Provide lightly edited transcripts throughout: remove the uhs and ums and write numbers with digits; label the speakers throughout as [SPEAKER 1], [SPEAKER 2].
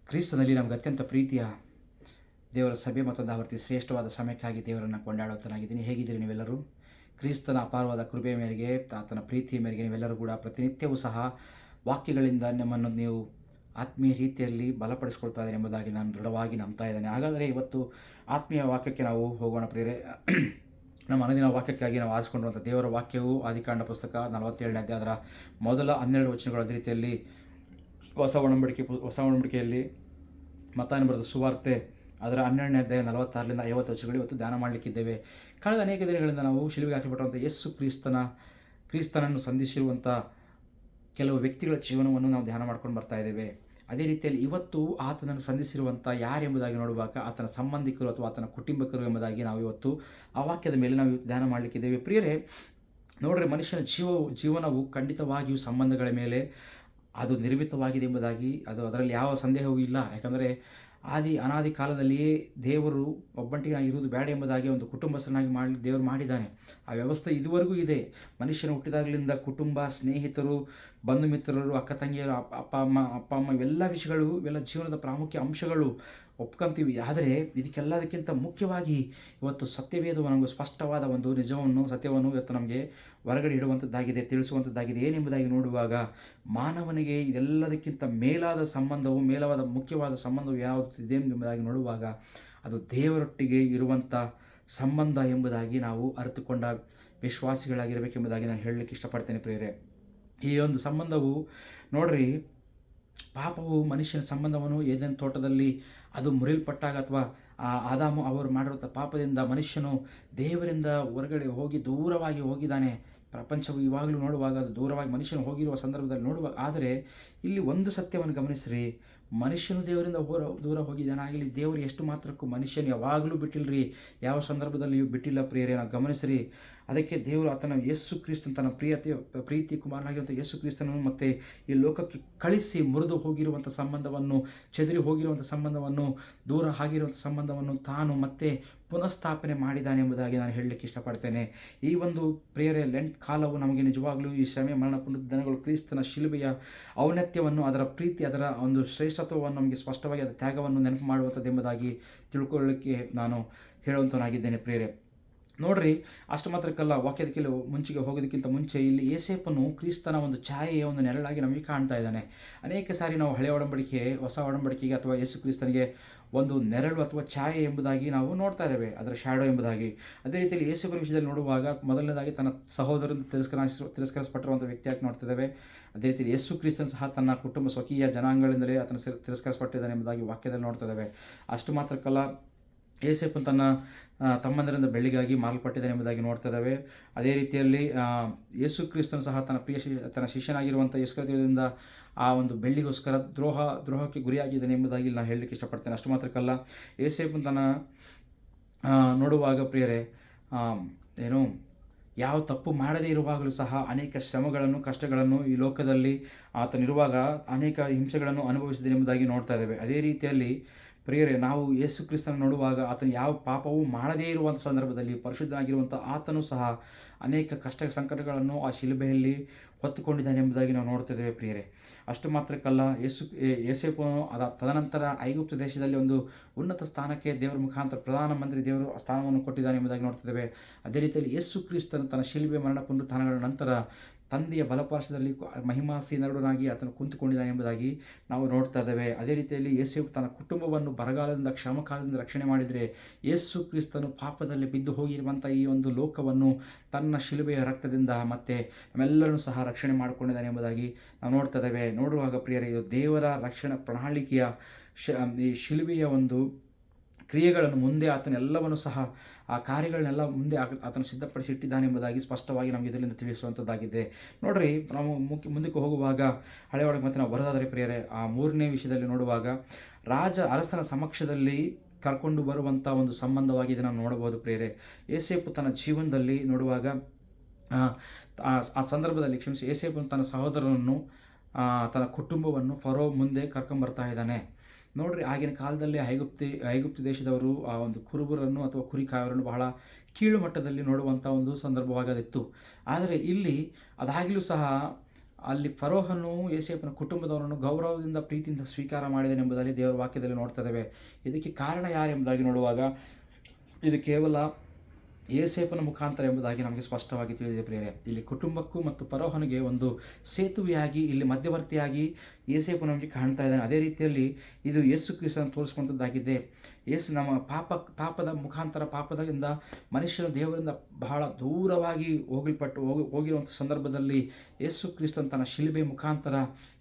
[SPEAKER 1] ಕ್ರಿಸ್ತನಲ್ಲಿ ನಮಗೆ ಅತ್ಯಂತ ಪ್ರೀತಿಯ ದೇವರ ಸಭೆ ಮತ್ತೊಂದು ಆವರ್ತಿ ಶ್ರೇಷ್ಠವಾದ ಸಮಯಕ್ಕಾಗಿ ದೇವರನ್ನು ಕೊಂಡಾಡುತ್ತನಾಗಿದ್ದೀನಿ. ಹೇಗಿದ್ದೀರಿ ನೀವೆಲ್ಲರೂ? ಕ್ರಿಸ್ತನ ಅಪಾರವಾದ ಕೃಪೆಯ ಮೇರೆಗೆ, ಆತನ ಪ್ರೀತಿಯ ಮೇರೆಗೆ ನೀವೆಲ್ಲರೂ ಕೂಡ ಪ್ರತಿನಿತ್ಯವೂ ಸಹ ವಾಕ್ಯಗಳಿಂದ ನಮ್ಮನ್ನು ನೀವು ಆತ್ಮೀಯ ರೀತಿಯಲ್ಲಿ ಬಲಪಡಿಸ್ಕೊಳ್ತಾ ಇದ್ದಾರೆ ಎಂಬುದಾಗಿ ನಾನು ದೃಢವಾಗಿ ನಂಬ್ತಾ ಇದ್ದೇನೆ. ಹಾಗಾದರೆ ಇವತ್ತು ಆತ್ಮೀಯ ವಾಕ್ಯಕ್ಕೆ ನಾವು ಹೋಗೋಣ ಪ್ರಿಯರೇ. ನಮ್ಮ ಅನುದಿನ ವಾಕ್ಯಕ್ಕಾಗಿ ನಾವು ಆರಿಸಿಕೊಂಡಿರುವಂಥ ದೇವರ ವಾಕ್ಯವು ಆದಿಕಾಂಡ ಪುಸ್ತಕ 47ನೇ ಅಧ್ಯಾಯ ಅದರ ಮೊದಲ 12 ವಚನಗಳ ರೀತಿಯಲ್ಲಿ ಹೊಸ ಒಡಂಬಡಿಕೆಯಲ್ಲಿ ಮತ್ತಾಯನ ಬರೆದ ಸುವಾರ್ತೆ ಅದರ 12ನೇ ಅಧ್ಯಾಯ 46ರಿಂದ 50 ವಚನಗಳು ಇವತ್ತು ಧ್ಯಾನ ಮಾಡಲಿಕ್ಕಿದ್ದೇವೆ. ಕಳೆದ ಅನೇಕ ದಿನಗಳಿಂದ ನಾವು ಶಿಲುಬೆಗೆ ಹಾಕಲ್ಪಟ್ಟಂಥ ಯೇಸು ಕ್ರಿಸ್ತನನ್ನು ಸಂಧಿಸಿರುವಂಥ ಕೆಲವು ವ್ಯಕ್ತಿಗಳ ಜೀವನವನ್ನು ನಾವು ಧ್ಯಾನ ಮಾಡ್ಕೊಂಡು ಬರ್ತಾ ಇದ್ದೇವೆ. ಅದೇ ರೀತಿಯಲ್ಲಿ ಇವತ್ತು ಆತನನ್ನು ಸಂಧಿಸಿರುವಂಥ ಯಾರೆಂಬುದಾಗಿ ನೋಡುವಾಗ ಆತನ ಸಂಬಂಧಿಕರು ಅಥವಾ ಆತನ ಕುಟುಂಬಕರು ಎಂಬುದಾಗಿ ನಾವು ಇವತ್ತು ಆ ವಾಕ್ಯದ ಮೇಲೆ ನಾವು ಧ್ಯಾನ ಮಾಡಲಿಕ್ಕಿದ್ದೇವೆ. ಪ್ರಿಯರೇ, ನೋಡ್ರಿ, ಮನುಷ್ಯನ ಜೀವನವು ಖಂಡಿತವಾಗಿಯೂ ಸಂಬಂಧಗಳ ಮೇಲೆ ಅದು ನಿರ್ಮಿತವಾಗಿದೆ ಎಂಬುದಾಗಿ ಅದರಲ್ಲಿ ಯಾವ ಸಂದೇಹವೂ ಇಲ್ಲ. ಯಾಕಂದರೆ ಅನಾದಿ ಕಾಲದಲ್ಲಿಯೇ ದೇವರು ಒಬ್ಬಂಟಿಗಾಗಿ ಇರುವುದು ಬೇಡ ಎಂಬುದಾಗಿ ಒಂದು ಕುಟುಂಬಸ್ಥನಾಗಿ ದೇವರು ಮಾಡಿದ್ದಾನೆ. ಆ ವ್ಯವಸ್ಥೆ ಇದುವರೆಗೂ ಇದೆ. ಮನುಷ್ಯನ ಹುಟ್ಟಿದಾಗಲಿಂದ ಕುಟುಂಬ, ಸ್ನೇಹಿತರು, ಬಂಧು ಮಿತ್ರರು, ಅಕ್ಕ ತಂಗಿಯರು, ಅಪ್ಪ ಅಮ್ಮ ಇವೆಲ್ಲ ವಿಷಯಗಳು, ಇವೆಲ್ಲ ಜೀವನದ ಪ್ರಾಮುಖ್ಯ ಅಂಶಗಳು ಒಪ್ಕೊಂತೀವಿ. ಆದರೆ ಇದಕ್ಕೆಲ್ಲದಕ್ಕಿಂತ ಮುಖ್ಯವಾಗಿ ಇವತ್ತು ಸತ್ಯವೇದವು ನಮಗೆ ಸ್ಪಷ್ಟವಾದ ಒಂದು ಸತ್ಯವನ್ನು ಇವತ್ತು ನಮಗೆ ಹೊರಗಡೆ ಇಡುವಂಥದ್ದಾಗಿದೆ, ತಿಳಿಸುವಂಥದ್ದಾಗಿದೆ. ಏನೆಂಬುದಾಗಿ ನೋಡುವಾಗ ಮಾನವನಿಗೆ ಇದೆಲ್ಲದಕ್ಕಿಂತ ಮುಖ್ಯವಾದ ಸಂಬಂಧವು ಯಾವುದಿದೆ ಎಂಬುದಾಗಿ ನೋಡುವಾಗ ಅದು ದೇವರೊಟ್ಟಿಗೆ ಇರುವಂಥ ಸಂಬಂಧ ಎಂಬುದಾಗಿ ನಾವು ಅರಿತುಕೊಂಡ ವಿಶ್ವಾಸಿಗಳಾಗಿರಬೇಕೆಂಬುದಾಗಿ ನಾನು ಹೇಳಲಿಕ್ಕೆ ಇಷ್ಟಪಡ್ತೇನೆ ಪ್ರಿಯರೇ. ಈ ಒಂದು ಸಂಬಂಧವು ನೋಡ್ರಿ, ಪಾಪವು ಮನುಷ್ಯನ ಸಂಬಂಧವನ್ನು ಏದೇನು ತೋಟದಲ್ಲಿ ಅದು ಮುರಿಲ್ಪಟ್ಟಾಗ ಅಥವಾ ಆದಾಮು ಅವರು ಮಾಡಿರುವಂಥ ಪಾಪದಿಂದ ಮನುಷ್ಯನು ದೇವರಿಂದ ಹೊರಗಡೆ ದೂರವಾಗಿ ಹೋಗಿದ್ದಾನೆ. ಪ್ರಪಂಚವು ಇವಾಗಲೂ ನೋಡುವಾಗ ಅದು ದೂರವಾಗಿ ಮನುಷ್ಯನು ಹೋಗಿರುವ ಸಂದರ್ಭದಲ್ಲಿ ನೋಡುವಾಗ, ಆದರೆ ಇಲ್ಲಿ ಒಂದು ಸತ್ಯವನ್ನು ಗಮನಿಸ್ರಿ, ಮನುಷ್ಯನು ದೇವರಿಂದ ದೂರ ಹೋಗಿದ್ದಾನೆ. ಆಗಲಿ ದೇವರು ಎಷ್ಟು ಮಾತ್ರಕ್ಕೂ ಮನುಷ್ಯನು ಯಾವಾಗಲೂ ಬಿಟ್ಟಿಲ್ಲರಿ, ಯಾವ ಸಂದರ್ಭದಲ್ಲಿಯೂ ಬಿಟ್ಟಿಲ್ಲ ಪ್ರಿಯರೇ. ನಾವು ಗಮನಿಸ್ರಿ, ಅದಕ್ಕೆ ದೇವರು ಆತನ ಯೇಸು ಕ್ರಿಸ್ತನ ತನ್ನ ಪ್ರೀತಿ ಕುಮಾರನಾಗಿರುವಂಥ ಯೇಸು ಕ್ರಿಸ್ತನನ್ನು ಮತ್ತೆ ಈ ಲೋಕಕ್ಕೆ ಕಳಿಸಿ ಮುರಿದು ಹೋಗಿರುವಂಥ ಸಂಬಂಧವನ್ನು, ಚೆದರಿ ಹೋಗಿರುವಂಥ ಸಂಬಂಧವನ್ನು, ದೂರ ಆಗಿರುವಂಥ ಸಂಬಂಧವನ್ನು ತಾನು ಮತ್ತೆ ಪುನಃಸ್ಥಾಪನೆ ಮಾಡಿದ್ದಾನೆ ಎಂಬುದಾಗಿ ನಾನು ಹೇಳಲಿಕ್ಕೆ ಇಷ್ಟಪಡ್ತೇನೆ. ಈ ಒಂದು ಪ್ರಿಯರೇ, ಲೆಂಟ್ ಕಾಲವು ನಮಗೆ ನಿಜವಾಗಲೂ ಈ ಶ್ರಮೆ ಮರಣ ಪುನರುತ್ಥಾನಗಳು ಕ್ರಿಸ್ತನ ಶಿಲುಬೆಯ ಔನ್ನತ್ಯವನ್ನು, ಅದರ ಪ್ರೀತಿ, ಅದರ ಒಂದು ಶ್ರೇಷ್ಠತ್ವವನ್ನು ನಮಗೆ ಸ್ಪಷ್ಟವಾಗಿ ಅದರ ತ್ಯಾಗವನ್ನು ನೆನಪು ಮಾಡುವಂಥದ್ದು ಎಂಬುದಾಗಿ ತಿಳ್ಕೊಳ್ಳಲಿಕ್ಕೆ ನಾನು ಹೇಳುವಂಥನಾಗಿದ್ದೇನೆ ಪ್ರಿಯರೇ. ನೋಡ್ರಿ, ಅಷ್ಟು ಮಾತ್ರಕ್ಕಲ್ಲ, ವಾಕ್ಯದ ಕೆಲವು ಮುಂಚೆಗೆ ಹೋಗೋದಕ್ಕಿಂತ ಮುಂಚೆ ಇಲ್ಲಿ ಯೋಸೇಫನು ಕ್ರಿಸ್ತನ ಒಂದು ಛಾಯೆಯ ಒಂದು ನೆರಳಾಗಿ ನಮಗೆ ಕಾಣ್ತಾ ಇದ್ದಾನೆ. ಅನೇಕ ಸಾರಿ ನಾವು ಹಳೆಯ ಒಡಂಬಡಿಕೆ, ಹೊಸ ಒಡಂಬಡಿಕೆಗೆ ಅಥವಾ ಯೇಸು ಕ್ರಿಸ್ತನಿಗೆ ಒಂದು ನೆರಳು ಅಥವಾ ಛಾಯೆ ಎಂಬುದಾಗಿ ನಾವು ನೋಡ್ತಾ ಇದ್ದೇವೆ, ಅದರ ಶ್ಯಾಡೋ ಎಂಬುದಾಗಿ. ಅದೇ ರೀತಿಯಲ್ಲಿ ಯೇಸುವಿನ ವಿಷಯದಲ್ಲಿ ನೋಡುವಾಗ ಮೊದಲನೇದಾಗಿ ತನ್ನ ಸಹೋದರರಿಂದ ತಿರಸ್ಕರಿಸಪಟ್ಟಿರುವಂಥ ವ್ಯಕ್ತಿಯಾಗಿ ನೋಡ್ತಿದ್ದೇವೆ. ಅದೇ ರೀತಿಯಲ್ಲಿ ಯೇಸು ಕ್ರಿಸ್ತನ್ ಸಹ ತನ್ನ ಕುಟುಂಬ ಸ್ವಕೀಯ ಜನಾಂಗಗಳಿಂದಲೇ ಆತನ ತಿರಸ್ಕರಿಸಪಟ್ಟಿದ್ದಾನೆ ಎಂಬುದಾಗಿ ವಾಕ್ಯದಲ್ಲಿ ನೋಡ್ತಾ ಇದ್ದೇವೆ. ಅಷ್ಟು ಮಾತ್ರಕ್ಕಲ್ಲ, ಯೋಸೇಫನು ತನ್ನ ತಮ್ಮಂದರಿಂದ ಬೆಳ್ಳಿಗಾಗಿ ಮಾರಲ್ಪಟ್ಟಿದ್ದಾನೆ ಎಂಬುದಾಗಿ ನೋಡ್ತಾ ಇದ್ದಾವೆ. ಅದೇ ರೀತಿಯಲ್ಲಿ ಯೇಸು ಕ್ರಿಸ್ತನು ಸಹ ತನ್ನ ಶಿಷ್ಯನಾಗಿರುವಂಥ ಇಸ್ಕರಿಯೋತನಿಂದ ಆ ಒಂದು ಬೆಳ್ಳಿಗೋಸ್ಕರ ದ್ರೋಹಕ್ಕೆ ಗುರಿಯಾಗಿದ್ದಾನೆ ಎಂಬುದಾಗಿ ನಾನು ಹೇಳಲಿಕ್ಕೆ ಇಷ್ಟಪಡ್ತೇನೆ. ಅಷ್ಟು ಮಾತ್ರಕ್ಕಲ್ಲ, ಯೋಸೇಫನು ತನ್ನ ನೋಡುವಾಗ ಪ್ರಿಯರೇ, ಯಾವ ತಪ್ಪು ಮಾಡದೇ ಇರುವಾಗಲೂ ಸಹ ಅನೇಕ ಶ್ರಮಗಳನ್ನು, ಕಷ್ಟಗಳನ್ನು ಈ ಲೋಕದಲ್ಲಿ ಆತನಿರುವಾಗ ಅನೇಕ ಹಿಂಸೆಗಳನ್ನು ಅನುಭವಿಸಿದೆ ಎಂಬುದಾಗಿ ನೋಡ್ತಾ ಇದ್ದೇವೆ. ಅದೇ ರೀತಿಯಲ್ಲಿ ಪ್ರಿಯರೇ, ನಾವು ಯೇಸು ಕ್ರಿಸ್ತನ ನೋಡುವಾಗ ಆತನು ಯಾವ ಪಾಪವೂ ಮಾಡದೇ ಇರುವಂಥ ಸಂದರ್ಭದಲ್ಲಿ ಪರಿಶುದ್ಧನಾಗಿರುವಂಥ ಆತನು ಸಹ ಅನೇಕ ಕಷ್ಟ ಸಂಕಟಗಳನ್ನು ಆ ಶಿಲುಬೆಯಲ್ಲಿ ಹೊತ್ತುಕೊಂಡಿದ್ದಾನೆ ಎಂಬುದಾಗಿ ನಾವು ನೋಡ್ತಿದ್ದೇವೆ ಪ್ರಿಯರೇ. ಅಷ್ಟು ಮಾತ್ರಕ್ಕಲ್ಲ, ಯೋಸೇಫನು ತದನಂತರ ಐಗುಪ್ತ ದೇಶದಲ್ಲಿ ಒಂದು ಉನ್ನತ ಸ್ಥಾನಕ್ಕೆ ದೇವರ ಮುಖಾಂತರ ಪ್ರಧಾನಮಂತ್ರಿ ದೇವರು ಸ್ಥಾನವನ್ನು ಕೊಟ್ಟಿದ್ದಾನೆ ಎಂಬುದಾಗಿ ನೋಡ್ತಿದ್ದೇವೆ. ಅದೇ ರೀತಿಯಲ್ಲಿ ಯೇಸು ಕ್ರಿಸ್ತನು ತನ್ನ ಶಿಲುಬೆ ಮರಣ ಪುನರುತ್ಥಾನಗಳ ನಂತರ ತಂದೆಯ ಬಲಪಾರ್ಶ್ವದಲ್ಲಿ ಮಹಿಮಾಸೀನರುಡನಾಗಿ ಆತನು ಕುಂತುಕೊಂಡಿದ್ದಾನೆ ಎಂಬುದಾಗಿ ನಾವು ನೋಡ್ತಾ ಇದ್ದೇವೆ. ಅದೇ ರೀತಿಯಲ್ಲಿ ಯೇಸು ತನ್ನ ಕುಟುಂಬವನ್ನು ಬರಗಾಲದಿಂದ, ಕ್ಷಾಮಕಾಲದಿಂದ ರಕ್ಷಣೆ ಮಾಡಿದರೆ, ಯೇಸು ಕ್ರಿಸ್ತನು ಪಾಪದಲ್ಲಿ ಬಿದ್ದು ಹೋಗಿರುವಂಥ ಈ ಒಂದು ಲೋಕವನ್ನು ತನ್ನ ಶಿಲುಬೆಯ ರಕ್ತದಿಂದ ಮತ್ತೆ ನಮ್ಮೆಲ್ಲರೂ ಸಹ ರಕ್ಷಣೆ ಮಾಡಿಕೊಂಡಿದ್ದಾನೆ ಎಂಬುದಾಗಿ ನಾವು ನೋಡ್ತಾ ಇದ್ದೇವೆ. ನೋಡುವಾಗ ಪ್ರಿಯರೇ, ಇದು ದೇವರ ರಕ್ಷಣಾ ಪ್ರಣಾಳಿಕೆಯ ಈ ಶಿಲುಬೆಯ ಒಂದು ಕ್ರಿಯೆಗಳನ್ನು ಮುಂದೆ ಆತನೆಲ್ಲವನ್ನು ಸಹ ಆ ಕಾರ್ಯಗಳನ್ನೆಲ್ಲ ಮುಂದೆ ಆತನು ಸಿದ್ಧಪಡಿಸಿಟ್ಟಿದ್ದಾನೆ ಎಂಬುದಾಗಿ ಸ್ಪಷ್ಟವಾಗಿ ನಮಗೆ ಇದರಿಂದ ತಿಳಿಸುವಂಥದ್ದಾಗಿದೆ. ನೋಡ್ರಿ, ನಾವು ಮುಂದಕ್ಕೆ ಹೋಗುವಾಗ ಹಳೆಯ ಒಳಗೆ ಮತ್ತೆ ನಾವು ಬರೋದಾದರೆ ಪ್ರಿಯರೇ, ಆ 3ನೇ ವಿಷಯದಲ್ಲಿ ನೋಡುವಾಗ ಅರಸನ ಸಮಕ್ಷದಲ್ಲಿ ಕರ್ಕೊಂಡು ಬರುವಂಥ ಒಂದು ಸಂಬಂಧವಾಗಿದೆ ನಾವು ನೋಡಬಹುದು ಪ್ರಿಯರೇ. ಯೋಸೇಫು ತನ್ನ ಜೀವನದಲ್ಲಿ ನೋಡುವಾಗ ಆ ಸಂದರ್ಭದಲ್ಲಿ ಯೋಸೇಫನು ತನ್ನ ಸಹೋದರನನ್ನು, ತನ್ನ ಕುಟುಂಬವನ್ನು ಫರೋ ಮುಂದೆ ಕರ್ಕೊಂಬರ್ತಾ ಇದ್ದಾನೆ. ನೋಡ್ರಿ, ಆಗಿನ ಕಾಲದಲ್ಲಿ ಐಗುಪ್ತ ದೇಶದವರು ಆ ಒಂದು ಕುರುಬರನ್ನು ಅಥವಾ ಕುರಿಕಾಯರನ್ನು ಬಹಳ ಕೀಳು ಮಟ್ಟದಲ್ಲಿ ನೋಡುವಂಥ ಒಂದು ಸಂದರ್ಭವಾಗದಿತ್ತು. ಆದರೆ ಇಲ್ಲಿ ಅದಾಗಲೂ ಸಹ ಅಲ್ಲಿ ಫರೋಹನು ಯೋಸೇಫನ ಕುಟುಂಬದವರನ್ನು ಗೌರವದಿಂದ ಪ್ರೀತಿಯಿಂದ ಸ್ವೀಕಾರ ಮಾಡಿದನೆಂಬುದಾಗಿ ದೇವರ ವಾಕ್ಯದಲ್ಲಿ ನೋಡ್ತಾ ಇದ್ದೇವೆ. ಇದಕ್ಕೆ ಕಾರಣ ಯಾರು ಎಂಬುದಾಗಿ ನೋಡುವಾಗ ಇದು ಕೇವಲ ಯೋಸೇಫನ ಮುಖಾಂತರ ಎಂಬುದಾಗಿ ನಮಗೆ ಸ್ಪಷ್ಟವಾಗಿ ತಿಳಿದಿದೆ ಪ್ರಿಯರೇ. ಇಲ್ಲಿ ಕುಟುಂಬಕ್ಕೂ ಮತ್ತು ಫರೋಹನಿಗೆ ಒಂದು ಸೇತುವೆಯಾಗಿ, ಇಲ್ಲಿ ಮಧ್ಯವರ್ತಿಯಾಗಿ ಯೋಸೇಫನು ನಮಗೆ ಕಾಣ್ತಾ ಇದ್ದಾನೆ. ಅದೇ ರೀತಿಯಲ್ಲಿ ಇದು ಯೇಸು ಕ್ರಿಸ್ತನ ತೋರಿಸುವಂಥದ್ದಾಗಿದೆ. ಯೇಸು ನಮ್ಮ ಪಾಪದ ಮುಖಾಂತರ, ಪಾಪದಿಂದ ಮನುಷ್ಯನು ದೇವರಿಂದ ಬಹಳ ದೂರವಾಗಿ ಹೋಗಿರುವಂಥ ಸಂದರ್ಭದಲ್ಲಿ ಯೇಸು ಕ್ರಿಸ್ತನ ತನ್ನ ಶಿಲುಬೆ ಮುಖಾಂತರ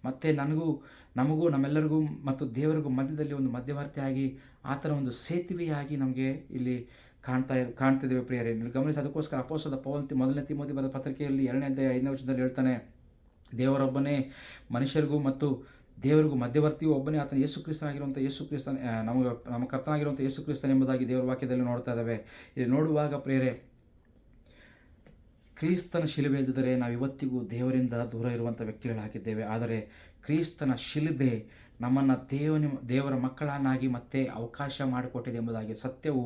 [SPEAKER 1] ಮತ್ತೆ ನಮಗೂ ನಮ್ಮೆಲ್ಲರಿಗೂ ಮತ್ತು ದೇವರಿಗೂ ಮಧ್ಯದಲ್ಲಿ ಒಂದು ಮಧ್ಯವರ್ತಿಯಾಗಿ, ಆತನ ಒಂದು ಸೇತುವೆಯಾಗಿ ನಮಗೆ ಇಲ್ಲಿ ಕಾಣ್ತಿದ್ದೇವೆ ಪ್ರಿಯರೇ. ಗಮನಿಸಿ, ಅದಕ್ಕೋಸ್ಕರ ಅಪೊಸ್ತಲ ಪೌಲ ಮೊದಲನೇ ತಿಮೋಥಿ ಬರೆದ ಪತ್ರಿಕೆಯಲ್ಲಿ 2ನೇ ಅಧ್ಯಾಯ 5ನೇ ವಚನದಲ್ಲಿ ಹೇಳ್ತಾನೆ, ದೇವರೊಬ್ಬನೇ ಮನುಷ್ಯರಿಗೂ ಮತ್ತು ದೇವರಿಗೂ ಮಧ್ಯವರ್ತಿಯು ಒಬ್ಬನೇ, ಆತನ ಯೇಸು ಕ್ರಿಸ್ತನಾಗಿರುವಂಥ ಯೇಸು ಕ್ರಿಸ್ತನ ನಮ್ಮ ಕರ್ತನಾಗಿರುವಂಥ ಯೇಸು ಕ್ರಿಸ್ತನ ಎಂಬುದಾಗಿ ದೇವರ ವಾಕ್ಯದಲ್ಲಿ ನೋಡ್ತಾ ಇದ್ದಾವೆ. ಇಲ್ಲಿ ನೋಡುವಾಗ ಪ್ರಿಯರೇ, ಕ್ರಿಸ್ತನ ಶಿಲುಬೆ ಇದ್ದರೆ ನಾವು ಇವತ್ತಿಗೂ ದೇವರಿಂದ ದೂರ ಇರುವಂಥ ವ್ಯಕ್ತಿಗಳಾಗಿದ್ದೇವೆ. ಆದರೆ ಕ್ರಿಸ್ತನ ಶಿಲುಬೆ ನಮ್ಮನ್ನು ದೇವರ ಮಕ್ಕಳನ್ನಾಗಿ ಮತ್ತೆ ಅವಕಾಶ ಮಾಡಿಕೊಟ್ಟಿದೆ ಎಂಬುದಾಗಿ ಸತ್ಯವು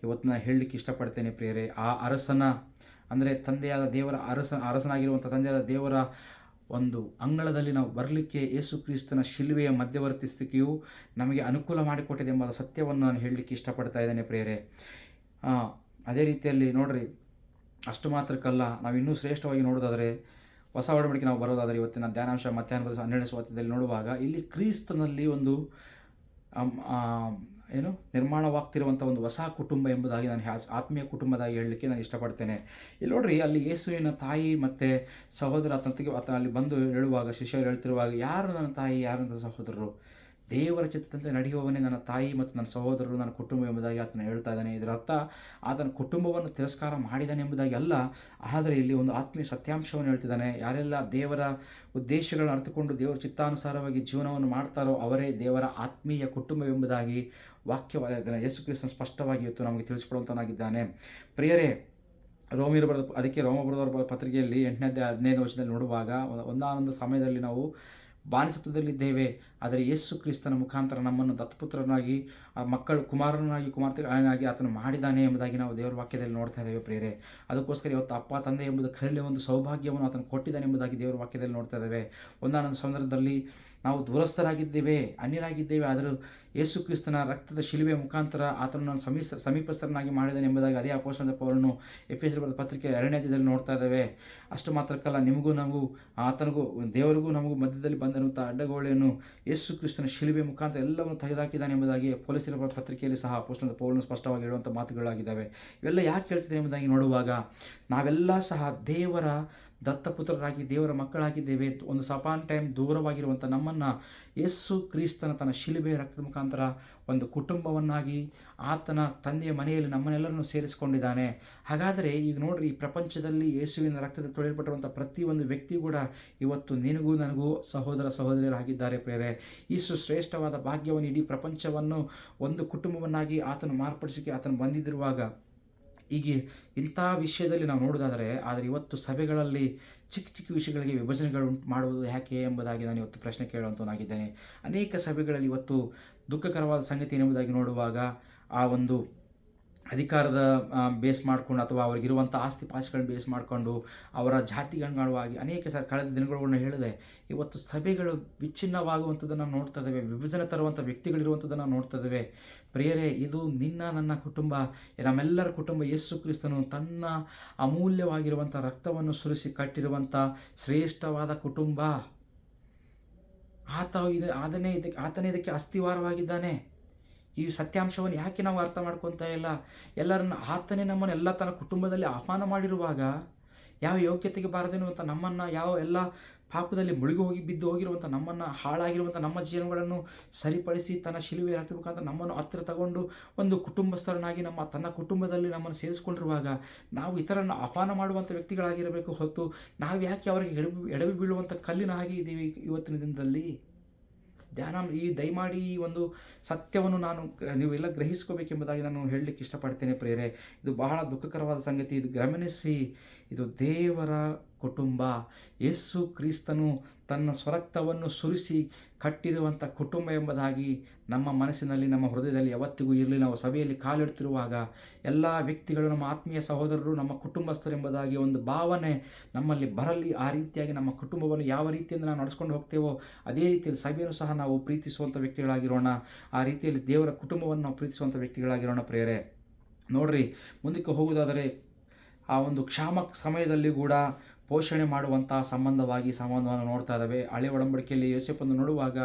[SPEAKER 1] ಇವತ್ತು ನಾನು ಹೇಳಲಿಕ್ಕೆ ಇಷ್ಟಪಡ್ತೇನೆ ಪ್ರಿಯರೇ. ಆ ಅರಸನ ಅಂದರೆ ತಂದೆಯಾದ ದೇವರ ಅರಸನಾಗಿರುವಂಥ ತಂದೆಯಾದ ದೇವರ ಒಂದು ಅಂಗಳದಲ್ಲಿ ನಾವು ಬರಲಿಕ್ಕೆ ಯೇಸು ಕ್ರಿಸ್ತನ ಶಿಲುಬೆಯ ಮಧ್ಯವರ್ತಿಸ್ತಿಕೆಯು ನಮಗೆ ಅನುಕೂಲ ಮಾಡಿಕೊಟ್ಟಿದೆ ಎಂಬ ಸತ್ಯವನ್ನು ನಾನು ಹೇಳಲಿಕ್ಕೆ ಇಷ್ಟಪಡ್ತಾ ಇದ್ದೇನೆ ಪ್ರಿಯರೇ. ಅದೇ ರೀತಿಯಲ್ಲಿ ನೋಡ್ರಿ, ಅಷ್ಟು ಮಾತ್ರಕ್ಕಲ್ಲ, ನಾವು ಇನ್ನೂ ಶ್ರೇಷ್ಠವಾಗಿ ನೋಡೋದಾದರೆ ಹೊಸ ಒಡಂಬಡಿಕೆ ನಾವು ಬರೋದಾದರೆ ಇವತ್ತಿನ ಧ್ಯಾನಾಂಶ ಮಧ್ಯಾಹ್ನದ 12ನೇ ವಾಕ್ಯದಲ್ಲಿ ನೋಡುವಾಗ ಇಲ್ಲಿ ಕ್ರಿಸ್ತನಲ್ಲಿ ಒಂದು ನಿರ್ಮಾಣವಾಗ್ತಿರುವಂಥ ಒಂದು ಹೊಸ ಕುಟುಂಬ ಎಂಬುದಾಗಿ ನಾನು ಆತ್ಮೀಯ ಕುಟುಂಬದಾಗಿ ಹೇಳಲಿಕ್ಕೆ ನಾನು ಇಷ್ಟಪಡ್ತೇನೆ. ಇಲ್ಲಿ ನೋಡ್ರಿ, ಅಲ್ಲಿ ಯೇಸುವಿನ ತಾಯಿ ಮತ್ತು ಸಹೋದರ ಅಲ್ಲಿ ಬಂದು ಹೇಳುವಾಗ, ಶಿಷ್ಯರು ಹೇಳ್ತಿರುವಾಗ, ಯಾರು ನನ್ನ ತಾಯಿ, ಯಾರು ನನ್ನ ಸಹೋದರರು? ದೇವರ ಚಿತ್ತದಂತೆ ನಡೆಯುವವನೇ ನನ್ನ ತಾಯಿ ಮತ್ತು ನನ್ನ ಸಹೋದರರು, ನನ್ನ ಕುಟುಂಬ ಎಂಬುದಾಗಿ ಆತನು ಹೇಳ್ತಾ ಇದ್ದಾನೆ. ಇದರ ಅರ್ಥ ಆತನ ಕುಟುಂಬವನ್ನು ತಿರಸ್ಕಾರ ಮಾಡಿದ್ದಾನೆ ಎಂಬುದಾಗಿ ಅಲ್ಲ, ಆದರೆ ಇಲ್ಲಿ ಒಂದು ಆತ್ಮೀಯ ಸತ್ಯಾಂಶವನ್ನು ಹೇಳ್ತಿದ್ದಾನೆ. ಯಾರೆಲ್ಲ ದೇವರ ಉದ್ದೇಶಗಳನ್ನು ಅರ್ಥಕೊಂಡು ದೇವರ ಚಿತ್ತಾನುಸಾರವಾಗಿ ಜೀವನವನ್ನು ಮಾಡ್ತಾರೋ ಅವರೇ ದೇವರ ಆತ್ಮೀಯ ಕುಟುಂಬವೆಂಬುದಾಗಿ ವಾಕ್ಯವಾದ ಯೇಸು ಕ್ರಿಸ್ತನ ಸ್ಪಷ್ಟವಾಗಿ ಇವತ್ತು ನಮಗೆ ತಿಳಿಸಿಕೊಡುವಂತನಾಗಿದ್ದಾನೆ. ಪ್ರಿಯರೇ, ರೋಮ ಬರೆದವರ ಪತ್ರಿಕೆಯಲ್ಲಿ 8ನೇ ಅಧ್ಯಾಯ 15ನೇ ವಚನದಲ್ಲಿ ನೋಡುವಾಗ, ಒಂದಾನೊಂದು ಸಮಯದಲ್ಲಿ ನಾವು ಬಾನಿಸತ್ವದಲ್ಲಿದ್ದೇವೆ, ಆದರೆ ಯೇಸು ಕ್ರಿಸ್ತನ ಮುಖಾಂತರ ನಮ್ಮನ್ನು ದತ್ತಪುತ್ರನಾಗಿ, ಕುಮಾರನಾಗಿ ಆತನು ಮಾಡಿದ್ದಾನೆ ಎಂಬುದಾಗಿ ನಾವು ದೇವರ ವಾಕ್ಯದಲ್ಲಿ ನೋಡ್ತಾ ಇದ್ದೇವೆ ಪ್ರಿಯರೇ. ಅದಕ್ಕೋಸ್ಕರ ಇವತ್ತು ಅಪ್ಪ ತಂದೆ ಎಂಬುದು ಕರೆಯುವ ಒಂದು ಸೌಭಾಗ್ಯವನ್ನು ಆತನು ಕೊಟ್ಟಿದ್ದಾನೆ ಎಂಬುದಾಗಿ ದೇವರ ವಾಕ್ಯದಲ್ಲಿ ನೋಡ್ತಾ ಇದ್ದೇವೆ. ಒಂದಾನೊಂದು ಸಂದರ್ಭದಲ್ಲಿ ನಾವು ದೂರಸ್ಥರಾಗಿದ್ದೇವೆ, ಅನ್ಯರಾಗಿದ್ದೇವೆ, ಆದರೂ ಯೇಸು ಕ್ರಿಸ್ತನ ರಕ್ತದ ಶಿಲುಬೆಯ ಮುಖಾಂತರ ಆತನನ್ನು ಸಮೀಪಸ್ಥರನ್ನಾಗಿ ಮಾಡಿದ್ದಾನೆ ಎಂಬುದಾಗಿ ಅದೇ ಅಪೊಸ್ತಲ ಪೌಲನು ಎಫೆಸರ ಬರೆದ ಪತ್ರಿಕೆ 2ನೇ ಅಧ್ಯಾಯದಲ್ಲಿ ನೋಡ್ತಾ ಇದ್ದೇವೆ. ಅಷ್ಟು ಮಾತ್ರಕ್ಕಲ್ಲ, ನಮಗೂ ಆತನಿಗೂ ದೇವರಿಗೂ ನಮಗೂ ಮಧ್ಯದಲ್ಲಿ ಬಂದಿರುವಂಥ ಅಡ್ಡಗೋಡೆಯನ್ನು ಯೇಸು ಕ್ರಿಸ್ತನ ಶಿಲುಬೆ ಮುಖಾಂತರ ಎಲ್ಲವನ್ನು ತೆಗೆದುಹಾಕಿದ್ದಾನೆ ಎಂಬುದಾಗಿ ಪೊಲೀಸರ ಪತ್ರಿಕೆಯಲ್ಲಿ ಸಹ ಅಪೊಸ್ತಲ ಪೌಲನು ಸ್ಪಷ್ಟವಾಗಿ ಹೇಳುವಂಥ ಮಾತುಗಳಾಗಿದ್ದಾವೆ. ಇವೆಲ್ಲ ಯಾಕೆ ಹೇಳ್ತಿದೆ ಎಂಬುದಾಗಿ ನೋಡುವಾಗ, ನಾವೆಲ್ಲ ಸಹ ದೇವರ ದತ್ತಪುತ್ರರಾಗಿ ದೇವರ ಮಕ್ಕಳಾಗಿದ್ದೇವೆ. ಒಂದು ಸಪಾನ್ ಟೈಮ್ ದೂರವಾಗಿರುವಂಥ ನಮ್ಮನ್ನು ಯೇಸು ಕ್ರಿಸ್ತನ ತನ್ನ ಶಿಲುಬೆ ರಕ್ತದ ಮುಖಾಂತರ ಒಂದು ಕುಟುಂಬವನ್ನಾಗಿ ಆತನ ತಂದೆಯ ಮನೆಯಲ್ಲಿ ನಮ್ಮನ್ನೆಲ್ಲರನ್ನು ಸೇರಿಸಿಕೊಂಡಿದ್ದಾನೆ. ಹಾಗಾದರೆ ಈಗ ನೋಡ್ರಿ, ಈ ಪ್ರಪಂಚದಲ್ಲಿ ಯೇಸುವಿನ ರಕ್ತದ ತೊಳೆಯಲ್ಪಟ್ಟಿರುವಂಥ ಪ್ರತಿಯೊಂದು ವ್ಯಕ್ತಿ ಕೂಡ ಇವತ್ತು ನಿನಗೂ ನನಗೂ ಸಹೋದರ ಸಹೋದರಿಯರಾಗಿದ್ದಾರೆ ಪ್ರಿಯರೇ. ಈ ಶ್ರೇಷ್ಠವಾದ ಭಾಗ್ಯವನ್ನು, ಇಡೀ ಪ್ರಪಂಚವನ್ನು ಒಂದು ಕುಟುಂಬವನ್ನಾಗಿ ಆತನು ಮಾರ್ಪಡಿಸಲಿಕ್ಕೆ ಆತನು ಬಂದಿದ್ದಿರುವಾಗ, ಹೀಗೆ ಇಂಥ ವಿಷಯದಲ್ಲಿ ನಾವು ನೋಡೋದಾದರೆ, ಆದರೆ ಇವತ್ತು ಸಭೆಗಳಲ್ಲಿ ಚಿಕ್ಕ ಚಿಕ್ಕ ವಿಷಯಗಳಿಗೆ ವಿಭಜನೆಗಳು ಮಾಡುವುದು ಯಾಕೆ ಎಂಬುದಾಗಿ ನಾನು ಇವತ್ತು ಪ್ರಶ್ನೆ ಕೇಳುವಂತನಾಗಿದ್ದೇನೆ. ಅನೇಕ ಸಭೆಗಳಲ್ಲಿ ಇವತ್ತು ದುಃಖಕರವಾದ ಸಂಗತಿ ಎಂಬುದಾಗಿ ನೋಡುವಾಗ, ಆ ಒಂದು ಅಧಿಕಾರದ ಬೇಸ್ ಮಾಡಿಕೊಂಡು ಅಥವಾ ಅವ್ರಿಗಿರುವಂಥ ಆಸ್ತಿ ಪಾಸ್ತಿಗಳನ್ನು ಬೇಸ್ ಮಾಡಿಕೊಂಡು ಅವರ ಜಾತಿಗಣುವಾಗಿ ಅನೇಕ ಕಳೆದ ದಿನಗಳನ್ನು ಹೇಳಿದೆ, ಇವತ್ತು ಸಭೆಗಳು ವಿಚ್ಛಿನ್ನವಾಗುವಂಥದ್ದನ್ನು ನೋಡ್ತಾ ಇದ್ದೇವೆ, ವಿಭಜನೆ ತರುವಂಥ ವ್ಯಕ್ತಿಗಳಿರುವಂಥದ್ದನ್ನು ನೋಡ್ತಾ ಇದ್ದೇವೆ. ಪ್ರಿಯರೇ, ಇದು ನನ್ನ ಕುಟುಂಬ, ನಮ್ಮೆಲ್ಲರ ಕುಟುಂಬ. ಯೇಸು ಕ್ರಿಸ್ತನು ತನ್ನ ಅಮೂಲ್ಯವಾಗಿರುವಂಥ ರಕ್ತವನ್ನು ಸುರಿಸಿ ಕಟ್ಟಿರುವಂಥ ಶ್ರೇಷ್ಠವಾದ ಕುಟುಂಬ. ಆತನೇ ಇದಕ್ಕೆ ಅಸ್ಥಿವಾರವಾಗಿದ್ದಾನೆ. ಈ ಸತ್ಯಾಂಶವನ್ನು ಯಾಕೆ ನಾವು ಅರ್ಥ ಮಾಡ್ಕೊತಾ ಇಲ್ಲ? ಆತನೇ ನಮ್ಮನ್ನು ಎಲ್ಲ ತನ್ನ ಕುಟುಂಬದಲ್ಲಿ ಆಹ್ವಾನ ಮಾಡಿರುವಾಗ, ಯಾವ ಯೋಗ್ಯತೆಗೆ ಬಾರದೇನುವಂಥ ನಮ್ಮನ್ನು, ಯಾವ ಎಲ್ಲ ಪಾಪದಲ್ಲಿ ಬಿದ್ದು ಹೋಗಿರುವಂಥ ನಮ್ಮನ್ನು, ಹಾಳಾಗಿರುವಂಥ ನಮ್ಮ ಜೀವನಗಳನ್ನು ಸರಿಪಡಿಸಿ ತನ್ನ ಶಿಲುಬೆ ರಕ್ತದ ಮುಖಾಂತರ ನಮ್ಮನ್ನು ಹತ್ತಿರ ತಗೊಂಡು ಒಂದು ಕುಟುಂಬಸ್ಥರನಾಗಿ ತನ್ನ ಕುಟುಂಬದಲ್ಲಿ ನಮ್ಮನ್ನು ಸೇರಿಸ್ಕೊಂಡಿರುವಾಗ, ನಾವು ಇತರನ್ನು ಆಹ್ವಾನ ಮಾಡುವಂಥ ವ್ಯಕ್ತಿಗಳಾಗಿರಬೇಕು ಹೊರತು ನಾವು ಯಾಕೆ ಅವರಿಗೆ ಎಡವಿ ಬೀಳುವಂಥ ಕಲ್ಲಿನ ಹಾಗೆ ಇದ್ದೀವಿ ಇವತ್ತಿನ ದಿನದಲ್ಲಿ? ದಯಮಾಡಿ ಈ ಒಂದು ಸತ್ಯವನ್ನು ನೀವೆಲ್ಲ ಗ್ರಹಿಸ್ಕೋಬೇಕೆಂಬುದಾಗಿ ನಾನು ಹೇಳಲಿಕ್ಕೆ ಇಷ್ಟಪಡ್ತೇನೆ ಪ್ರಿಯರೇ. ಇದು ಬಹಳ ದುಃಖಕರವಾದ ಸಂಗತಿ. ಇದು ಗಮನಿಸಿ, ಇದು ದೇವರ ಕುಟುಂಬ. ಯೇಸು ಕ್ರಿಸ್ತನು ತನ್ನ ಸ್ವರಕ್ತವನ್ನು ಸುರಿಸಿ ಕಟ್ಟಿರುವಂಥ ಕುಟುಂಬ ಎಂಬುದಾಗಿ ನಮ್ಮ ಮನಸ್ಸಿನಲ್ಲಿ, ನಮ್ಮ ಹೃದಯದಲ್ಲಿ ಯಾವತ್ತಿಗೂ ಇರಲಿ. ನಾವು ಸಭೆಯಲ್ಲಿ ಕಾಲಿಡ್ತಿರುವಾಗ ಎಲ್ಲ ವ್ಯಕ್ತಿಗಳು, ನಮ್ಮ ಆತ್ಮೀಯ ಸಹೋದರರು, ನಮ್ಮ ಕುಟುಂಬಸ್ಥರು ಎಂಬುದಾಗಿ ಒಂದು ಭಾವನೆ ನಮ್ಮಲ್ಲಿ ಬರಲಿ. ಆ ರೀತಿಯಾಗಿ ನಮ್ಮ ಕುಟುಂಬವನ್ನು ಯಾವ ರೀತಿಯಿಂದ ನಾವು ನಡೆಸ್ಕೊಂಡು ಹೋಗ್ತೇವೋ ಅದೇ ರೀತಿಯಲ್ಲಿ ಸಭೆಯನ್ನು ಸಹ ನಾವು ಪ್ರೀತಿಸುವಂಥ ವ್ಯಕ್ತಿಗಳಾಗಿರೋಣ. ಆ ರೀತಿಯಲ್ಲಿ ದೇವರ ಕುಟುಂಬವನ್ನು ನಾವು ಪ್ರೀತಿಸುವಂಥ ವ್ಯಕ್ತಿಗಳಾಗಿರೋಣ ಪ್ರಿಯರೇ. ನೋಡ್ರಿ, ಮುಂದಕ್ಕೆ ಹೋಗುವುದಾದರೆ ಆ ಒಂದು ಕ್ಷಾಮ ಸಮಯದಲ್ಲಿ ಕೂಡ ಪೋಷಣೆ ಮಾಡುವಂಥ ಸಂಬಂಧವನ್ನು ನೋಡ್ತಾ ಇದ್ದಾವೆ. ಹಳೆ ಒಡಂಬಡಿಕೆಯಲ್ಲಿ ಯೋಸೇಫನ್ನು ನೋಡುವಾಗ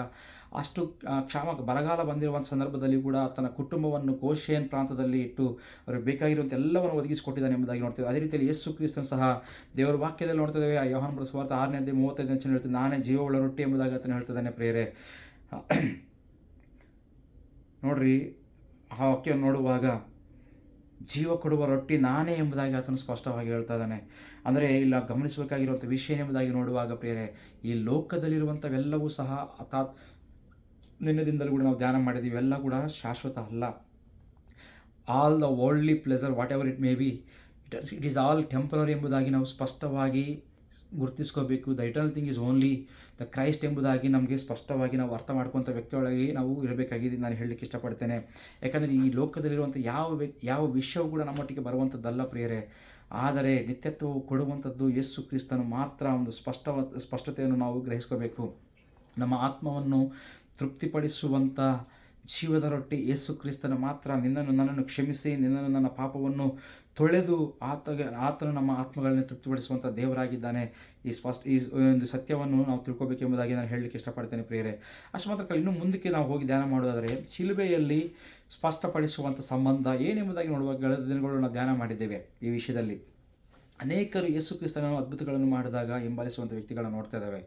[SPEAKER 1] ಅಷ್ಟು ಬರಗಾಲ ಬಂದಿರುವಂಥ ಸಂದರ್ಭದಲ್ಲಿ ಕೂಡ ತನ್ನ ಕುಟುಂಬವನ್ನು ಗೋಷೇನ್ ಪ್ರಾಂತದಲ್ಲಿ ಇಟ್ಟು ಅವ್ರಿಗೆ ಬೇಕಾಗಿರುವಂಥ ಎಲ್ಲವನ್ನು ಒದಗಿಸಿಕೊಟ್ಟಿದ್ದಾನೆ ಎಂಬುದಾಗಿ ನೋಡ್ತೇವೆ. ಅದೇ ರೀತಿಯಲ್ಲಿ ಯೇಸು ಕ್ರಿಸ್ತನು ಸಹ ದೇವರ ವಾಕ್ಯದಲ್ಲಿ ನೋಡ್ತಾ ಇದ್ದೇವೆ. ಯೋಹಾನ ಬರೆದ ಸುವಾರ್ತೆ 6:35 ಹೇಳ್ತದೆ, ನಾನೇ ಜೀವವುಳ್ಳ ರೊಟ್ಟಿ ಎಂಬುದಾಗಿ ಆತನು ಹೇಳ್ತಿದ್ದಾನೆ ಪ್ರಿಯರೇ. ನೋಡ್ರಿ, ಆ ವಾಕ್ಯವನ್ನು ನೋಡುವಾಗ ಜೀವ ಕೊಡುವ ರೊಟ್ಟಿ ನಾನೇ ಎಂಬುದಾಗಿ ಆತನು ಸ್ಪಷ್ಟವಾಗಿ ಹೇಳ್ತಾ ಇದ್ದಾನೆ. ಅಂದರೆ ಇಲ್ಲ ಗಮನಿಸಬೇಕಾಗಿರುವಂಥ ವಿಷಯ ಎಂಬುದಾಗಿ ನೋಡುವಾಗ ಪ್ರಿಯರೇ, ಈ ಲೋಕದಲ್ಲಿರುವಂಥವೆಲ್ಲವೂ ಸಹ ನಿನ್ನೆದಿಂದಲೂ ಕೂಡ ನಾವು ಧ್ಯಾನ ಮಾಡಿದ್ದೀವಿ, ಎಲ್ಲ ಕೂಡ ಶಾಶ್ವತ ಅಲ್ಲ. All the worldly pleasure whatever it may be, it is all temporary ಎಂಬುದಾಗಿ ನಾವು ಸ್ಪಷ್ಟವಾಗಿ ಗುರುತಿಸ್ಕೋಬೇಕು. The eternal thing is only the Christ ಎಂಬುದಾಗಿ ನಮಗೆ ಸ್ಪಷ್ಟವಾಗಿ ನಾವು ಅರ್ಥ ಮಾಡ್ಕೊಥ ವ್ಯಕ್ತಿಗಳಾಗಿ ನಾವು ಇರಬೇಕಾಗಿದೆ ನಾನು ಹೇಳಲಿಕ್ಕೆ ಇಷ್ಟಪಡ್ತೇನೆ. ಯಾಕಂದರೆ ಈ ಲೋಕದಲ್ಲಿರುವಂಥ ಯಾವ ವಿಷಯವೂ ಕೂಡ ನಮ್ಮೊಟ್ಟಿಗೆ ಬರುವಂಥದ್ದಲ್ಲ ಪ್ರಿಯರೇ. ಆದರೆ ನಿತ್ಯತ್ವವು ಕೊಡುವಂಥದ್ದು ಯೇಸು ಕ್ರಿಸ್ತನು ಮಾತ್ರ. ಒಂದು ಸ್ಪಷ್ಟತೆಯನ್ನು ನಾವು ಗ್ರಹಿಸ್ಕೋಬೇಕು. ನಮ್ಮ ಆತ್ಮವನ್ನು ತೃಪ್ತಿಪಡಿಸುವಂಥ ಜೀವದ ರೊಟ್ಟಿ ಯೇಸು ಕ್ರಿಸ್ತನು ಮಾತ್ರ. ನಿನ್ನನ್ನು ನನ್ನನ್ನು ಕ್ಷಮಿಸಿ, ನಿನ್ನನ್ನು ನನ್ನ ಪಾಪವನ್ನು ತೊಳೆದು ಆತನು ನಮ್ಮ ಆತ್ಮಗಳನ್ನು ತೃಪ್ತಿಪಡಿಸುವಂಥ ದೇವರಾಗಿದ್ದಾನೆ. ಈ ಒಂದು ಸತ್ಯವನ್ನು ನಾವು ತಿಳ್ಕೊಬೇಕೆಂಬುದಾಗಿ ನಾನು ಹೇಳಲಿಕ್ಕೆ ಇಷ್ಟಪಡ್ತೇನೆ ಪ್ರಿಯರೇ. ಅಷ್ಟು ಮಾತ್ರ ಇನ್ನೂ ಮುಂದಕ್ಕೆ ನಾವು ಹೋಗಿ ಧ್ಯಾನ ಮಾಡೋದಾದರೆ ಶಿಲುಬೆಯಲ್ಲಿ ಸ್ಪಷ್ಟಪಡಿಸುವಂಥ ಸಂಬಂಧ ಏನೆಂಬುದಾಗಿ ನೋಡುವ ಕಳೆದ ದಿನಗಳು ನಾವು ಧ್ಯಾನ ಮಾಡಿದ್ದೇವೆ. ಈ ವಿಷಯದಲ್ಲಿ ಅನೇಕರು ಯೇಸು ಕ್ರಿಸ್ತನ ಅದ್ಭುತಗಳನ್ನು ಮಾಡಿದಾಗ ಹಿಂಬಾಲಿಸುವಂಥ ವ್ಯಕ್ತಿಗಳನ್ನು ನೋಡ್ತಾ ಇದ್ದಾವೆ.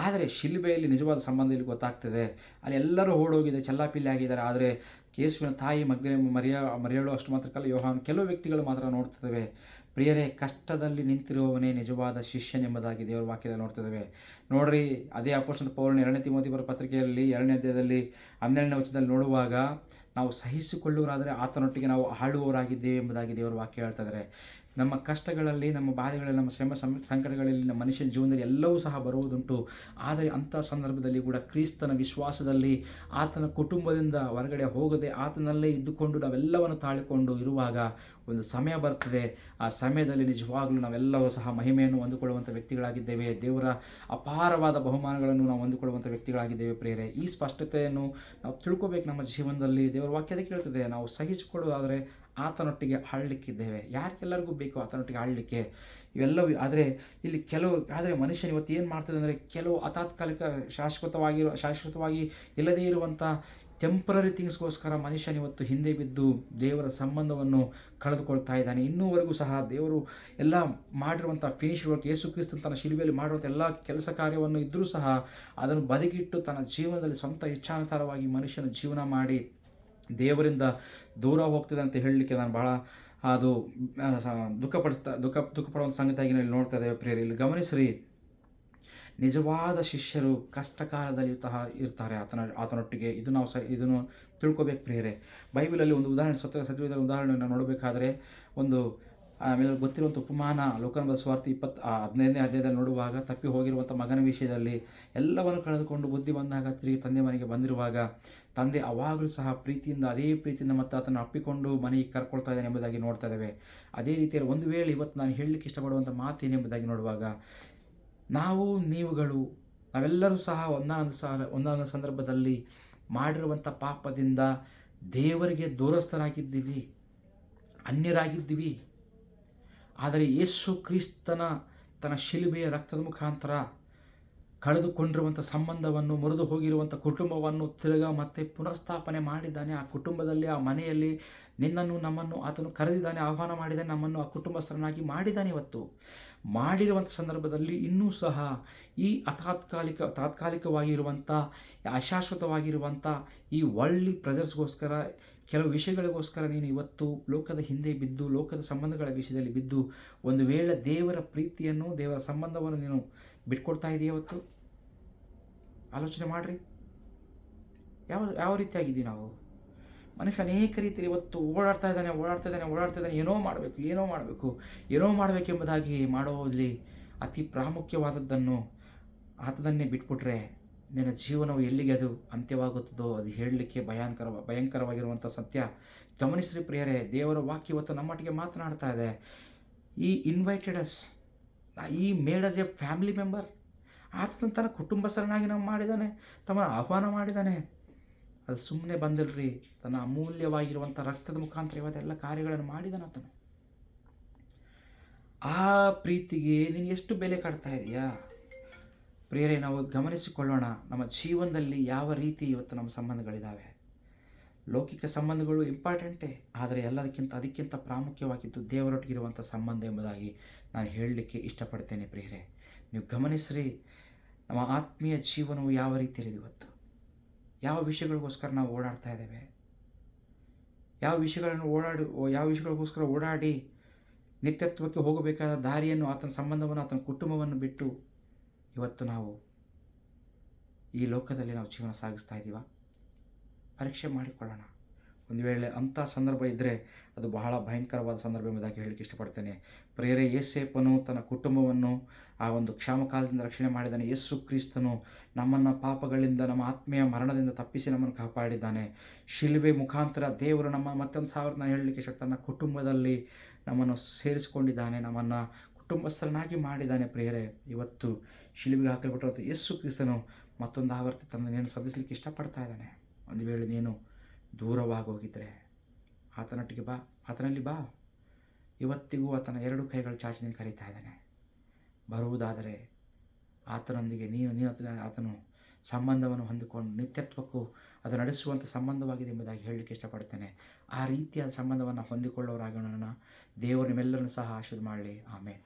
[SPEAKER 1] ಆದರೆ ಶಿಲುಬೆಯಲ್ಲಿ ನಿಜವಾದ ಸಂಬಂಧ ಇಲ್ಲಿ ಗೊತ್ತಾಗ್ತದೆ. ಅಲ್ಲಿ ಎಲ್ಲರೂ ಓಡೋಗಿದೆ, ಚೆಲ್ಲಾಪಿಲ್ಲಿ ಆಗಿದ್ದಾರೆ. ಆದರೆ ಯೇಸುವಿನ ತಾಯಿ ಮರಿಯಳು ಅಷ್ಟು ಮಾತ್ರಕ್ಕಲ್ಲ, ಯೋಹಾನ್, ಕೆಲವು ವ್ಯಕ್ತಿಗಳು ಮಾತ್ರ ನೋಡ್ತಿದ್ದೇವೆ. ಪ್ರಿಯರೇ, ಕಷ್ಟದಲ್ಲಿ ನಿಂತಿರುವವನೇ ನಿಜವಾದ ಶಿಷ್ಯನೆಂಬುದಾಗಿ ದೇವರ ವಾಕ್ಯದಲ್ಲಿ ನೋಡ್ತಿದ್ದೇವೆ. ನೋಡ್ರಿ, ಅದೇ ಅಪೊಸ್ತಲ ಪೌಲನ 2 ತಿಮೋಥಿ ಪತ್ರಿಕೆಯಲ್ಲಿ 2ನೇ ಅಧ್ಯಾಯದಲ್ಲಿ 12ನೇ ವಚನದಲ್ಲಿ ನೋಡುವಾಗ, ನಾವು ಸಹಿಸಿಕೊಳ್ಳುವರಾದರೆ ಆತನೊಟ್ಟಿಗೆ ನಾವು ಆಳುವವರಾಗಿದ್ದೇವೆ ಎಂಬುದಾಗಿ ದೇವರ ವಾಕ್ಯ ಹೇಳ್ತಾ ಇದ್ದಾರೆ. ನಮ್ಮ ಕಷ್ಟಗಳಲ್ಲಿ, ನಮ್ಮ ಬಾಧೆಗಳಲ್ಲಿ, ನಮ್ಮ ಶ್ರಮ ಸಂಕಟಗಳಲ್ಲಿ, ನಮ್ಮ ಮನುಷ್ಯನ ಜೀವನದಲ್ಲಿ ಎಲ್ಲವೂ ಸಹ ಬರುವುದುಂಟು. ಆದರೆ ಅಂಥ ಸಂದರ್ಭದಲ್ಲಿ ಕೂಡ ಕ್ರಿಸ್ತನ ವಿಶ್ವಾಸದಲ್ಲಿ ಆತನ ಕುಟುಂಬದಿಂದ ಹೊರಗಡೆ ಹೋಗದೆ ಆತನಲ್ಲೇ ಇದ್ದುಕೊಂಡು ನಾವೆಲ್ಲವನ್ನು ತಾಳಿಕೊಂಡು ಇರುವಾಗ ಒಂದು ಸಮಯ ಬರ್ತದೆ. ಆ ಸಮಯದಲ್ಲಿ ನಿಜವಾಗಲೂ ನಾವೆಲ್ಲವೂ ಸಹ ಮಹಿಮೆಯನ್ನು ಹೊಂದಿಕೊಳ್ಳುವಂಥ ವ್ಯಕ್ತಿಗಳಾಗಿದ್ದೇವೆ. ದೇವರ ಅಪಾರವಾದ ಬಹುಮಾನಗಳನ್ನು ನಾವು ಹೊಂದಿಕೊಳ್ಳುವಂಥ ವ್ಯಕ್ತಿಗಳಾಗಿದ್ದೇವೆ ಪ್ರಿಯರೇ. ಈ ಸ್ಪಷ್ಟತೆಯನ್ನು ನಾವು ತಿಳ್ಕೋಬೇಕು ನಮ್ಮ ಜೀವನದಲ್ಲಿ. ದೇವರ ವಾಕ್ಯದ ಕೇಳ್ತದೆ, ನಾವು ಸಹಿಸಿಕೊಳ್ಳೋದಾದರೆ ಆತನೊಟ್ಟಿಗೆ ಆಳಲಿಕ್ಕಿದ್ದೇವೆ. ಯಾರಿಗೆಲ್ಲರಿಗೂ ಬೇಕು ಆತನೊಟ್ಟಿಗೆ ಆಳಲಿಕ್ಕೆ ಇವೆಲ್ಲವೂ. ಆದರೆ ಇಲ್ಲಿ ಮನುಷ್ಯನ ಇವತ್ತು ಏನು ಮಾಡ್ತದೆ ಅಂದರೆ, ಕೆಲವು ಅತಾತ್ಕಾಲಿಕ ಶಾಶ್ವತವಾಗಿ ಇಲ್ಲದೇ ಇರುವಂಥ ಟೆಂಪ್ರರಿ ಥಿಂಗ್ಸ್ಗೋಸ್ಕರ ಮನುಷ್ಯನ ಇವತ್ತು ಹಿಂದೆ ಬಿದ್ದು ದೇವರ ಸಂಬಂಧವನ್ನು ಕಳೆದುಕೊಳ್ತಾ ಇದ್ದಾನೆ. ಇನ್ನೂವರೆಗೂ ಸಹ ದೇವರು ಎಲ್ಲ ಮಾಡಿರುವಂಥ ಫಿನಿಶ್ ವರ್ಕ್, ಯೇಸು ಕ್ರಿಸ್ತನು ತನ್ನ ಶಿಲುಬೆಯಲ್ಲಿ ಮಾಡಿರುವಂಥ ಎಲ್ಲ ಕೆಲಸ ಕಾರ್ಯವನ್ನು ಇದ್ದರೂ ಸಹ ಅದನ್ನು ಬದಿಗಿಟ್ಟು ತನ್ನ ಜೀವನದಲ್ಲಿ ಸ್ವಂತ ಇಚ್ಛಾನುಸಾರವಾಗಿ ಮನುಷ್ಯನ ಜೀವನ ಮಾಡಿ ದೇವರಿಂದ ದೂರ ಹೋಗ್ತದೆ ಅಂತ ಹೇಳಲಿಕ್ಕೆ ನಾನು ಬಹಳ ಅದು ದುಃಖಪಡುವಂಥ ಸಂಗತಿಯಾಗಿ ನಾವು ನೋಡ್ತಾ ಇದ್ದೇವೆ ಪ್ರಿಯರೇ. ಇಲ್ಲಿ ಗಮನಿಸ್ರಿ, ನಿಜವಾದ ಶಿಷ್ಯರು ಕಷ್ಟ ಕಾಲದಲ್ಲಿ ಇರ್ತಾರೆ ಆತನೊಟ್ಟಿಗೆ. ಇದನ್ನು ತಿಳ್ಕೊಬೇಕು ಪ್ರಿಯರೇ. ಬೈಬಲಲ್ಲಿ ಒಂದು ಉದಾಹರಣೆ, ಸತ್ಯದ ಉದಾಹರಣೆಯನ್ನು ನೋಡಬೇಕಾದ್ರೆ, ಒಂದು ಆಮೇಲೆ ಗೊತ್ತಿರುವಂಥ ಉಪಮಾನ, ಲೋಕನ ಬರೆದ ಸುವಾರ್ತೆ 15ನೇ ಅಧ್ಯಾಯದಲ್ಲಿ ನೋಡುವಾಗ, ತಪ್ಪಿ ಹೋಗಿರುವಂಥ ಮಗನ ವಿಷಯದಲ್ಲಿ ಎಲ್ಲವನ್ನು ಕಳೆದುಕೊಂಡು ಬುದ್ಧಿ ಬಂದಾಗ ತಿರುಗಿ ತಂದೆ ಮನೆಗೆ ಬಂದಿರುವಾಗ ತಂದೆ ಅವಾಗಲೂ ಸಹ ಅದೇ ಪ್ರೀತಿಯಿಂದ ಮತ್ತು ಆತನ ಅಪ್ಪಿಕೊಂಡು ಮನೆಗೆ ಕರ್ಕೊಳ್ತಾ ಇದ್ದಾನೆ ಎಂಬುದಾಗಿ ನೋಡ್ತಾ ಇದ್ದೇವೆ. ಅದೇ ರೀತಿಯಲ್ಲಿ ಒಂದು ವೇಳೆ ಇವತ್ತು ನಾನು ಹೇಳಲಿಕ್ಕೆ ಇಷ್ಟಪಡುವಂಥ ಮಾತೇನೆಂಬುದಾಗಿ ನೋಡುವಾಗ, ನಾವೆಲ್ಲರೂ ಸಹ ಒಂದೊಂದು ಸಂದರ್ಭದಲ್ಲಿ ಮಾಡಿರುವಂಥ ಪಾಪದಿಂದ ದೇವರಿಗೆ ದೂರಸ್ಥರಾಗಿದ್ದೀವಿ, ಅನ್ಯರಾಗಿದ್ದೀವಿ. ಆದರೆ ಯೇಸು ಕ್ರಿಸ್ತನ ತನ್ನ ಶಿಲುಬೆಯ ರಕ್ತದ ಮುಖಾಂತರ ಕಳೆದುಕೊಂಡಿರುವಂಥ ಸಂಬಂಧವನ್ನು, ಮುರಿದು ಹೋಗಿರುವಂಥ ಕುಟುಂಬವನ್ನು ತಿರುಗಾ ಮತ್ತೆ ಪುನರ್ಸ್ಥಾಪನೆ ಮಾಡಿದ್ದಾನೆ. ಆ ಕುಟುಂಬದಲ್ಲಿ, ಆ ಮನೆಯಲ್ಲಿ ನಿನ್ನನ್ನು ನಮ್ಮನ್ನು ಆತನು ಕರೆದಿದ್ದಾನೆ, ಆಹ್ವಾನ ಮಾಡಿದ್ದಾನೆ, ನಮ್ಮನ್ನು ಆ ಕುಟುಂಬಸ್ಥರನ್ನಾಗಿ ಮಾಡಿದ್ದಾನೆ. ಇವತ್ತು ಮಾಡಿರುವಂಥ ಸಂದರ್ಭದಲ್ಲಿ ಇನ್ನೂ ಸಹ ಈ ತಾತ್ಕಾಲಿಕವಾಗಿರುವಂಥ, ಅಶಾಶ್ವತವಾಗಿರುವಂಥ ಈ ವರ್ಲ್ಡ್ಲಿ ಪ್ರೆಜರ್ಸ್ಗೋಸ್ಕರ, ಕೆಲವು ವಿಷಯಗಳಿಗೋಸ್ಕರ ನೀನು ಇವತ್ತು ಲೋಕದ ಹಿಂದೆ ಬಿದ್ದು, ಲೋಕದ ಸಂಬಂಧಗಳ ವಿಷಯದಲ್ಲಿ ಬಿದ್ದು, ಒಂದು ವೇಳೆ ದೇವರ ಪ್ರೀತಿಯನ್ನು, ದೇವರ ಸಂಬಂಧವನ್ನು ನೀನು ಬಿಟ್ಕೊಡ್ತಾ ಇದೆಯಾ? ಇವತ್ತು ಆಲೋಚನೆ ಮಾಡಿರಿ. ಯಾವ ರೀತಿಯಾಗಿದ್ದೀವಿ ನಾವು? ಮನುಷ್ಯ ಅನೇಕ ರೀತಿಯಲ್ಲಿ ಇವತ್ತು ಓಡಾಡ್ತಾ ಇದ್ದಾನೆ. ಏನೋ ಮಾಡಬೇಕೆಂಬುದಾಗಿ ಮಾಡೋದಲ್ಲಿ ಅತಿ ಪ್ರಾಮುಖ್ಯವಾದದ್ದನ್ನು ಆತನನ್ನೇ ಬಿಟ್ಬಿಟ್ರೆ ನಿನ್ನ ಜೀವನವು ಎಲ್ಲಿಗೆ ಅದು ಅಂತ್ಯವಾಗುತ್ತದೋ ಅದು ಹೇಳಲಿಕ್ಕೆ ಭಯಂಕರವಾಗಿರುವಂಥ ಸತ್ಯ. ಗಮನಿಸ್ರಿ ಪ್ರಿಯರೇ, ದೇವರ ವಾಕ್ಯ ಇವತ್ತು ನಮ್ಮೊಟ್ಟಿಗೆ ಮಾತನಾಡ್ತಾ ಇದೆ. ಈ invited us, he made us A family member. ಆತನ ತನ್ನ ಕುಟುಂಬಸ್ಥರನ್ನಾಗಿ ನಾವು ಮಾಡಿದ್ದಾನೆ, ತಮ್ಮನ್ನು ಆಹ್ವಾನ ಮಾಡಿದ್ದಾನೆ. ಅದು ಸುಮ್ಮನೆ ಬಂದಿಲ್ರಿ, ತನ್ನ ಅಮೂಲ್ಯವಾಗಿರುವಂಥ ರಕ್ತದ ಮುಖಾಂತರ ಇವತ್ತೆಲ್ಲ ಕಾರ್ಯಗಳನ್ನು ಮಾಡಿದ್ದಾನೆ ಆತನು. ಆ ಪ್ರೀತಿಗೆ ನೀನು ಎಷ್ಟು ಬೆಲೆ ಕಟ್ತಾ ಇದೆಯಾ ಪ್ರಿಯರೇ? ನಾವು ಗಮನಿಸಿಕೊಳ್ಳೋಣ, ನಮ್ಮ ಜೀವನದಲ್ಲಿ ಯಾವ ರೀತಿ ಇವತ್ತು ನಮ್ಮ ಸಂಬಂಧಗಳಿದ್ದಾವೆ. ಲೌಕಿಕ ಸಂಬಂಧಗಳು ಇಂಪಾರ್ಟೆಂಟೇ, ಆದರೆ ಅದಕ್ಕಿಂತ ಪ್ರಾಮುಖ್ಯವಾಗಿದ್ದು ದೇವರೊಟ್ಟಿಗಿರುವಂಥ ಸಂಬಂಧ ಎಂಬುದಾಗಿ ನಾನು ಹೇಳಲಿಕ್ಕೆ ಇಷ್ಟಪಡ್ತೇನೆ ಪ್ರಿಯರೇ. ನೀವು ಗಮನಿಸ್ರಿ, ನಮ್ಮ ಆತ್ಮೀಯ ಜೀವನವು ಯಾವ ರೀತಿಯಲ್ಲಿದೆ ಇವತ್ತು. ಯಾವ ವಿಷಯಗಳಿಗೋಸ್ಕರ ನಾವು ಓಡಾಡ್ತಾ ಇದ್ದೇವೆ, ಯಾವ ವಿಷಯಗಳಿಗೋಸ್ಕರ ಓಡಾಡಿ ನಿತ್ಯತ್ವಕ್ಕೆ ಹೋಗಬೇಕಾದ ದಾರಿಯನ್ನು, ಆತನ ಸಂಬಂಧವನ್ನು, ಆತನ ಕುಟುಂಬವನ್ನು ಬಿಟ್ಟು ಇವತ್ತು ನಾವು ಈ ಲೋಕದಲ್ಲಿ ನಾವು ಜೀವನ ಸಾಗಿಸ್ತಾ ಇದ್ದೀವ? ಪರೀಕ್ಷೆ ಮಾಡಿಕೊಳ್ಳೋಣ. ಒಂದು ವೇಳೆ ಅಂಥ ಸಂದರ್ಭ ಇದ್ದರೆ ಅದು ಬಹಳ ಭಯಂಕರವಾದ ಸಂದರ್ಭ ಎಂಬುದಾಗಿ ಹೇಳಲಿಕ್ಕೆ ಇಷ್ಟಪಡ್ತೇನೆ ಪ್ರಿಯರೇ. ಯೋಸೇಫನು ತನ್ನ ಕುಟುಂಬವನ್ನು ಆ ಒಂದು ಕ್ಷಾಮಕಾಲದಿಂದ ರಕ್ಷಣೆ ಮಾಡಿದ್ದಾನೆ. ಯೇಸು ಕ್ರಿಸ್ತನು ನಮ್ಮನ್ನು ಪಾಪಗಳಿಂದ, ನಮ್ಮ ಆತ್ಮೀಯ ಮರಣದಿಂದ ತಪ್ಪಿಸಿ ನಮ್ಮನ್ನು ಕಾಪಾಡಿದ್ದಾನೆ. ಶಿಲುಬೆ ಮುಖಾಂತರ ದೇವರು ಮತ್ತೊಂದು ನಾನು ಹೇಳಲಿಕ್ಕೆ ಇಷ್ಟ, ತನ್ನ ಕುಟುಂಬದಲ್ಲಿ ನಮ್ಮನ್ನು ಸೇರಿಸಿಕೊಂಡಿದ್ದಾನೆ, ನಮ್ಮನ್ನು ಕುಟುಂಬಸ್ಥರನ್ನಾಗಿ ಮಾಡಿದ್ದಾನೆ ಪ್ರಿಯರೇ. ಇವತ್ತು ಶಿಲುಬೆಗೆ ಹಾಕಲ್ಪಟ್ಟಿರುವಂಥ ಯೇಸು ಕ್ರಿಸ್ತನು ಮತ್ತೊಂದು ಆವರ್ತಿ ತನ್ನನ್ನು ಸಲ್ಲಿಸಲಿಕ್ಕೆ ಇಷ್ಟಪಡ್ತಾ ಇದ್ದಾನೆ. ಒಂದು ವೇಳೆ ನೀನು ದೂರವಾಗಿ ಹೋಗಿದ್ದರೆ ಆತನಲ್ಲಿ ಬಾ. ಇವತ್ತಿಗೂ ಆತನ 2 ಕೈಗಳು ಚಾಚಿ ನೀನು ಕರೀತಾ ಇದ್ದಾನೆ. ಬರುವುದಾದರೆ ಆತನೊಂದಿಗೆ ಆತನು ಸಂಬಂಧವನ್ನು ಹೊಂದಿಕೊಂಡು ನಿತ್ಯತ್ವಕ್ಕೂ ಅದು ನಡೆಸುವಂಥ ಸಂಬಂಧವಾಗಿದೆ ಎಂಬುದಾಗಿ ಹೇಳಲಿಕ್ಕೆ ಇಷ್ಟಪಡ್ತೇನೆ. ಆ ರೀತಿಯಾದ ಸಂಬಂಧವನ್ನು ಹೊಂದಿಕೊಳ್ಳೋರಾಗೋಣ. ದೇವರು ನಿಮ್ಮೆಲ್ಲರನ್ನು ಸಹ ಆಶೀರ್ವಾದ ಮಾಡಲಿ. ಆಮೇಲೆ